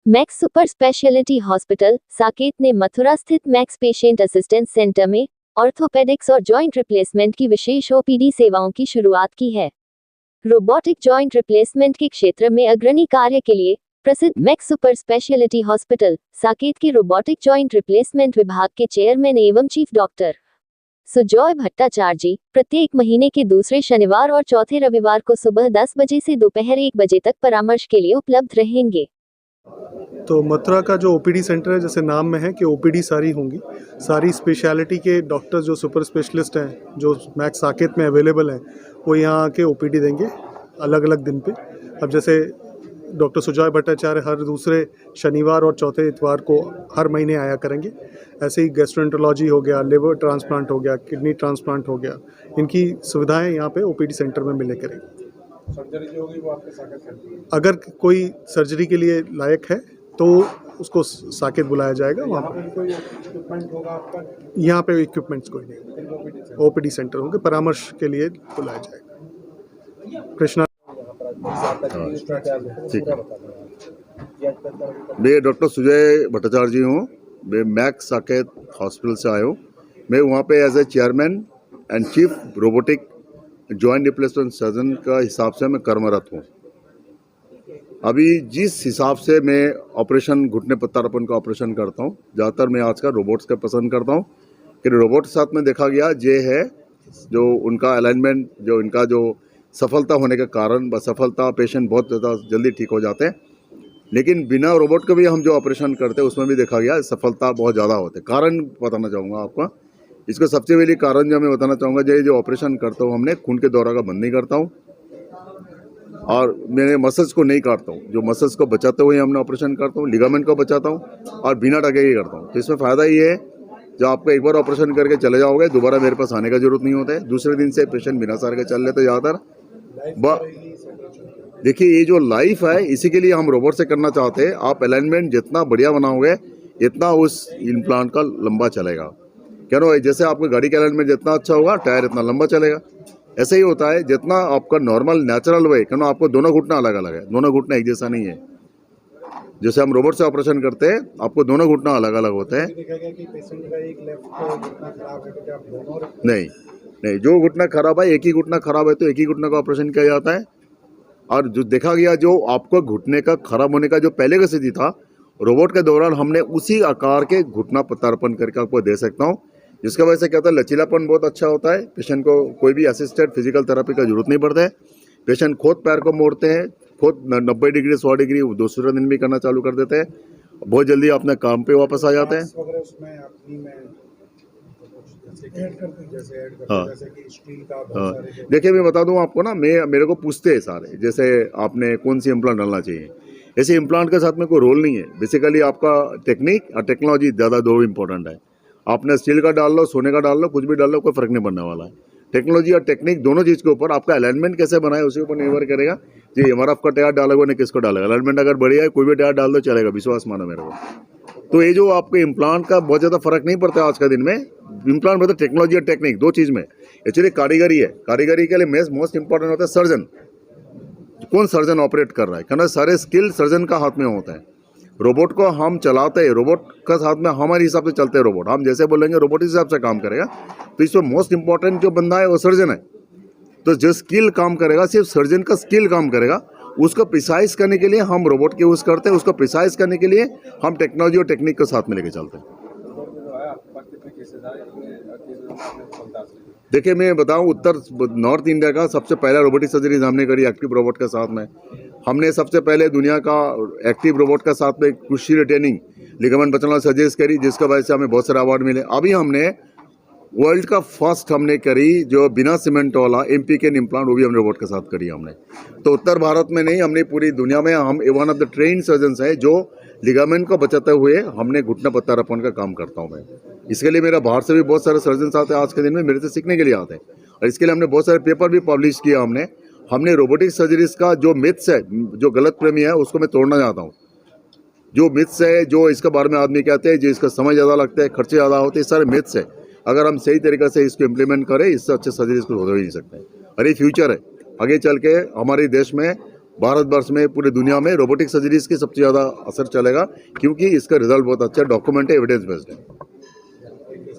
Max super speciality hospital Saket ने मथुरा स्थित max patient assistance centre में ऑर्थोपेडिक्स और जॉइंट रिप्लेसमेंट की विशेष ओपीडी सेवाओं की शुरुआत की है। रोबोटिक जॉइंट रिप्लेसमेंट के क्षेत्र में अग्रणी कार्य के लिए प्रसिद्ध max super speciality hospital Saket के रोबोटिक जॉइंट रिप्लेसमेंट विभाग के चेयरमैन एवं चीफ डॉक्टर सुजॉय भट्टाचार्य प्रत्येक महीने के दूसरे शनिवार और चौथे रविवार को सुबह 10 बजे से दोपहर 1 बजे तक परामर्श के लिए उपलब्ध रहेंगे। तो मथुरा का जो ओपीडी सेंटर है, जैसे नाम में है कि ओपीडी सारी होंगी, सारी स्पेशलिटी के डॉक्टर जो सुपर स्पेशलिस्ट हैं जो मैक्स साकेत में अवेलेबल हैं वो यहाँ आके ओपीडी देंगे अलग अलग दिन पे। अब जैसे डॉक्टर सुजॉय भट्टाचार्य हर दूसरे शनिवार और चौथे इतवार को हर महीने आया करेंगे। ऐसे ही गैस्ट्रोएंटरोलॉजी हो गया, लिवर ट्रांसप्लांट हो गया, किडनी ट्रांसप्लांट हो गया, इनकी सुविधाएँ यहाँ पे ओपीडी सेंटर में मिले करेंगी। सर्जरी जो होगी वो आपके साकेत करती है। अगर कोई सर्जरी के लिए लायक है तो उसको साकेत बुलाया जाएगा। वहाँ पर कोई इक्विपमेंट होगा आपका? यहाँ पे इक्विपमेंट्स कोई नहीं, ओपीडी सेंटर होंगे, परामर्श के लिए बुलाया जाएगा। कृष्णा ठीक है। मैं डॉक्टर सुजय भट्टाचार्य जी हूँ। मैं मैक्स साकेत हॉस्पिटल से आया हूँ। मैं वहाँ पे as a chairman and chief robotic joint replacement surgeon का हिसाब से मैं कर्मरत हूँ। अभी जिस हिसाब से मैं ऑपरेशन घुटने प्रत्यारोपण का ऑपरेशन करता हूँ, ज़्यादातर मैं आजकल रोबोट्स का पसंद करता हूँ कि रोबोट के साथ में देखा गया ये है जो उनका अलाइनमेंट, जो इनका जो सफलता होने के कारण सफलता पेशेंट बहुत ज़्यादा जल्दी ठीक हो जाते हैं। लेकिन बिना रोबोट के भी हम जो ऑपरेशन करते हैं उसमें भी देखा गया सफलता बहुत ज़्यादा होते हैं। कारण बताना चाहूँगा आपका। इसका सबसे पहले कारण जो मैं बताना चाहूँगा, जो ऑपरेशन करता हूँ हमने खून के दौरा का बंद नहीं करता हूँ और मैंने मसल्स को नहीं काटता हूँ। जो मसल्स को बचाते हुए हमने ऑपरेशन करता हूँ, लिगामेंट को बचाता हूँ और बिना टके ही करता हूँ। तो इसमें फ़ायदा ये है, जो आपको एक बार ऑपरेशन करके चले जाओगे दोबारा मेरे पास आने का जरूरत नहीं होता है। दूसरे दिन से पेशेंट बिना सार के चल लेते ज़्यादातर। देखिए ये जो लाइफ है इसी के लिए हम रोबोट से करना चाहते हैं। आप अलाइनमेंट जितना बढ़िया बनाओगे इतना उस इम्प्लांट का लंबा चलेगा। क्या ना, जैसे आपकी गाड़ी का अलाइनमेंट जितना अच्छा होगा टायर इतना लंबा चलेगा। ऐसे ही होता है जितना आपका नॉर्मल नेचुरल वे, क्या ना, आपको दोनों घुटना अलग अलग है, दोनों घुटना एक जैसा नहीं है। जैसे हम रोबोट से ऑपरेशन करते हैं आपको दोनों घुटना अलग अलग होते हैं। नहीं, जो घुटना खराब है, एक ही घुटना खराब है तो एक ही घुटना का ऑपरेशन किया जाता है। और जो देखा गया जो आपको घुटने का खराब होने का जो पहले का स्थिति था, रोबोट के दौरान हमने उसी आकार के घुटना प्रत्यारोपण करके आपको दे सकता हूँ, जिसका वजह से क्या होता है लचीलापन बहुत अच्छा होता है। पेशेंट को कोई भी असिस्टेड फिजिकल थेरेपी का जरूरत नहीं पड़ता है। पेशेंट खुद पैर को मोड़ते हैं, खुद 90 डिग्री 100 डिग्री दूसरे दिन भी करना चालू कर देते हैं। बहुत जल्दी अपने काम पे वापस आ जाते हैं। हाँ, देखिए मैं बता दूं आपको ना, मेरे को पूछते हैं सारे, जैसे आपने कौन सी इम्प्लांट डालना चाहिए। ऐसे इम्प्लांट के साथ में कोई रोल नहीं है। बेसिकली आपका टेक्निक और टेक्नोलॉजी ज़्यादा दो इम्पोर्टेंट है। आपने स्टील का डाल लो, सोने का डाल लो, कुछ भी डाल लो, कोई फर्क नहीं पड़ने वाला है। टेक्नोलॉजी और टेक्निक दोनों चीज़ के ऊपर आपका अलाइनमेंट कैसे बनाए उसके ऊपर निर्भर करेगा। जी एमआरएफ का टायर डालोगे नहीं किसको डालेगा। अलाइनमेंट अगर बढ़िया है कोई भी टायर डाल दो चलेगा, विश्वास मानो मेरे को। तो ये जो आपके इम्प्लांट का बहुत ज़्यादा फर्क नहीं पड़ता है आज के दिन में। इम्प्लांट मतलब टेक्नोलॉजी और टेक्निक दो चीज़ में एक्चुअली कारीगरी है। कारीगरी के लिए मोस्ट इंपॉर्टेंट होता है सर्जन। कौन सर्जन ऑपरेट कर रहा है, कहना सारे स्किल सर्जन का हाथ में होता है। रोबोट को हम चलाते हैं, रोबोट का साथ में हमारे हिसाब से चलते हैं रोबोट। हम जैसे बोलेंगे रोबोट इस हिसाब से काम करेगा। तो इसमें मोस्ट इंपॉर्टेंट जो बंदा है वो सर्जन है। तो जो स्किल काम करेगा सिर्फ सर्जन का स्किल काम करेगा। उसको प्रिसाइज करने के लिए हम रोबोट के यूज़ करते हैं, उसको प्रिसाइज करने के लिए हम टेक्नोलॉजी और टेक्निक को साथ में लेके चलते हैं। देखिए मैं बताऊं, नॉर्थ इंडिया का सबसे पहला रोबोटिक सर्जरी हमने करी एक्टिव रोबोट के साथ में। हमने सबसे पहले दुनिया का एक्टिव रोबोट के साथ में कुशी रिटेनिंग लिगामेंट बचना सर्जरीज करी, जिसका वजह से हमें बहुत सारे अवार्ड मिले। अभी हमने वर्ल्ड का फर्स्ट हमने करी जो बिना सीमेंट वाला एमपीके इम्प्लांट, वो भी हमने रोबोट के साथ करी हमने। तो उत्तर भारत में नहीं, हमने पूरी दुनिया में हम one of the train surgeon है जो लिगामेंट को बचाते हुए हमने घुटना प्रत्यारोपण का काम करता हूँ मैं। इसके लिए मेरा बाहर से भी बहुत सारे सर्जन आते हैं आज के दिन में, मेरे से सीखने के लिए आते हैं। और इसके लिए हमने बहुत सारे पेपर भी पब्लिश किया। हमने रोबोटिक सर्जरीज का जो मिथ्स है, जो गलत प्रेमी है, उसको मैं तोड़ना चाहता हूँ। जो मिथ्स है, जो इसके बारे में आदमी कहते हैं जो इसका समय ज़्यादा लगता है, खर्चे ज़्यादा होते हैं, सारे मिथ्स है। अगर हम सही तरीके से इसको इम्प्लीमेंट करें, इससे अच्छे सर्जरीज को हो ही नहीं सकते। और ये फ्यूचर है, आगे चल के हमारे देश में भारतवर्ष में पूरे दुनिया में रोबोटिक सर्जरीज की सबसे ज़्यादा असर चलेगा, क्योंकि इसका रिजल्ट बहुत अच्छा डॉक्यूमेंट एविडेंस बेस्ड है।